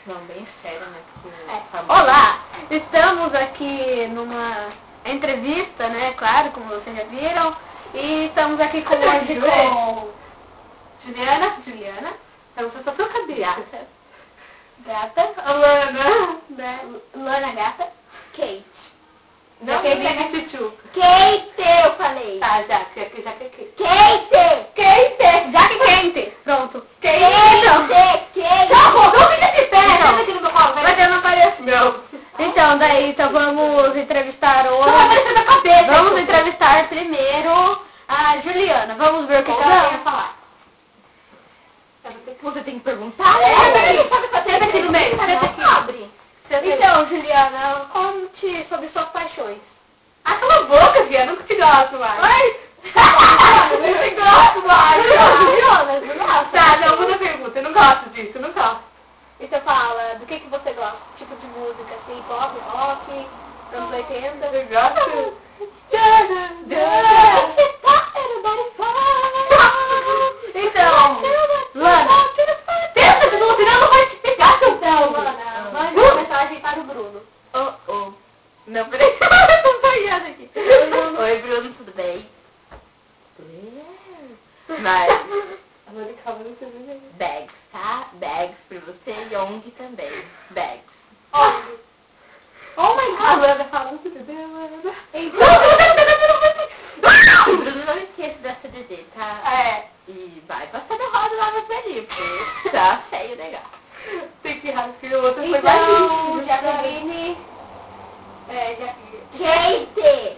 Não, bem sério, né? Olá, estamos aqui numa entrevista, né? Claro, como vocês já viram. E estamos aqui com hoje com Juliana. Eu só tô cabreada. Gata. Alana. Lana Gata. Kate. Não, Kate quem é Chuchu? Kate, eu falei. Tá, já que é Kate. Kate. Já que Kate. Pronto. Kate. Não fica de pé. Senta aqui no meu colo, Mas eu não apareço. Não. Então vamos entrevistar hoje. Não vai aparecer na cabeça. Vamos entrevistar primeiro a Juliana. Vamos ver o que ela tem a falar. Você tem que perguntar? Senta aqui no meio. Abre. Então, Juliana, conte sobre suas paixões. Ah, cala a boca, Via. Eu nunca te gosto mais. Oi? Eu não te gosto mais. Juliana, não gosta? Tá, não, muda a pergunta. Eu não gosto disso, eu não gosto. E você fala, do que você gosta? Tipo de música, assim, pop, rock, anos 80? Eu gosto. Então, Lana, Tenta de novo, senão eu não vou te pegar, seu então, pau. Lana, mande uma mensagem para o Bruno. Não, peraí, eu tô falhando aqui. Oi, Bruno, tudo bem? Mas, bags, tá? Bags pra você e Ong também. Bags. Oh my A God! Lana falando tudo bem, Lana. Então, Bruno, não esqueça da CDD, tá? é, E vai passar no roda lá no velhinho, porque tá feio o negócio. Tem que rascar o outro, foi então, mais Jaqueline, Kate!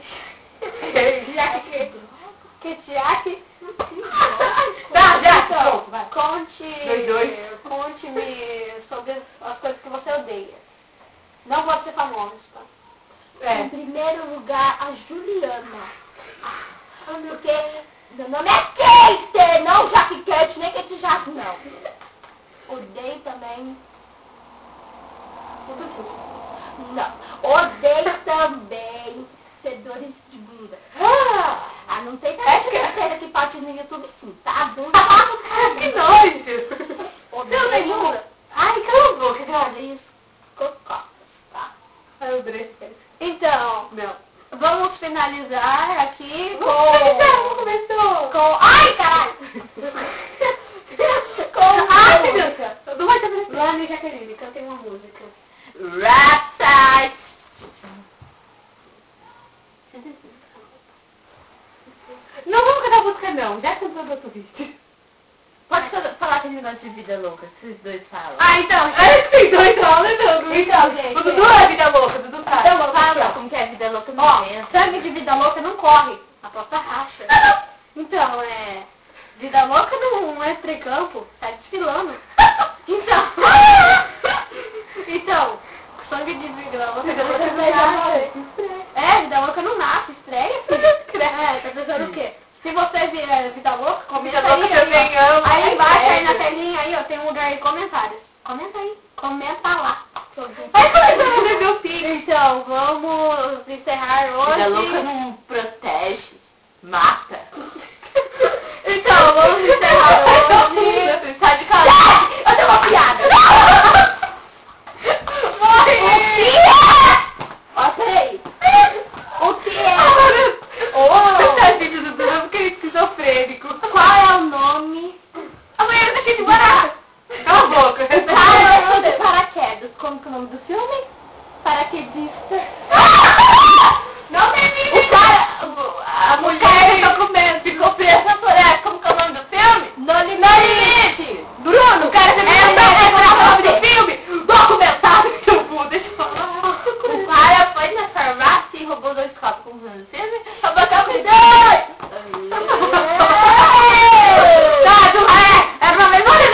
Ketiak, Tá, já, então, pronto, vai. conte-me sobre as coisas que você odeia. Não pode ser famoso, tá? Em primeiro lugar, a Juliana. Porque meu nome é Kate, não Jaque Kate, nem Kate Jaque, não. Odeio também. Não. Odeio também fedores de bunda. Ah, não tem terceira que pode no YouTube sim, tá? Que nojo! Odeio tem bunda. Ai, cala a boca, cara. Odeio cocós, tá? Ai, eu adorei. Então, Não. vamos finalizar aqui Não começou! com... Ai, caralho! Ai, meu Deus! Não vai ter Lana e Jaqueline, cantem uma música. Rapside! Não vamos cantar música não, já cantou no outro vídeo. Pode falar aquele negócio de vida louca que vocês dois falam. Então, Ai, que tem dois falam, não. Então, gente, O Dudu é vida louca, o Dudu sabe. Vida louca, Fala como que é vida louca no ó, momento. sangue de vida louca não corre. Aposta racha. Então, vida louca não é tricampo, sai desfilando. Então, sangue de vida louca não nasce. Vida louca não nasce, estreia, filho. Tá pensando o quê? Se você vier vida louca, comenta Vida aí. louca também Aí, ó. amo, Aí embaixo, aí na sério. telinha, aí, ó, tem um lugar aí, comentários. Comenta aí. Comenta lá. Vai começar a fazer meu filho. Então, vamos encerrar hoje. Vida louca não protege, mata. Então, vamos encerrar hoje. Sai de casa. Eu tenho uma piada. Ó, peraí. O que é? Tadinho do Dudu, porque ele é esquizofrênico. Qual é o nome? A banheira tá cheia de barata. Cala a boca. Paraquedas. Como que é o nome do filme? Paraquedista. Não tem O cara... A mulher ficou presa por essa. Como que é o nome do filme? No Limite. Bruno, o cara também não sabe o nome do filme. Documentário que eu vou, deixa eu falar. O cara foi na farmácia e roubou 2 copos com o filme. Roubou copo de 2. É pra memória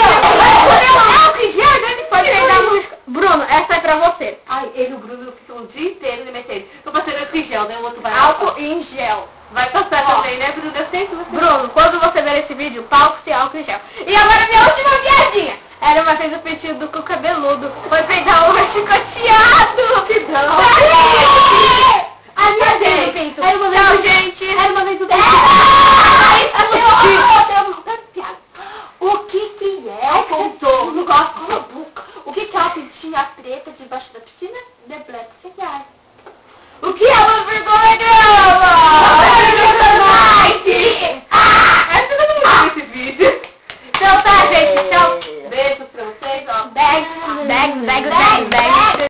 Pode pegar a música. Bruno, essa é pra você. Ai, ele e o Bruno ficam o dia inteiro me metendo. Tô passando álcool em gel, né? O outro vai Álcool em gel. Vai passar Ó. também, né, Bruno? Eu sei que você... Bruno, quando você ver esse vídeo, palco-se álcool em gel. E agora minha última piadinha. Era uma vez o pedido do cu cabeludo. Foi pegar o chicoteado. Que dó. A minha vez do pinto. Era uma vez Tchau, do- gente. Era uma vez do pinto. O que é? Ai, contou. Não gosto de sua boca. debaixo da piscina, The Black Cigar. O que é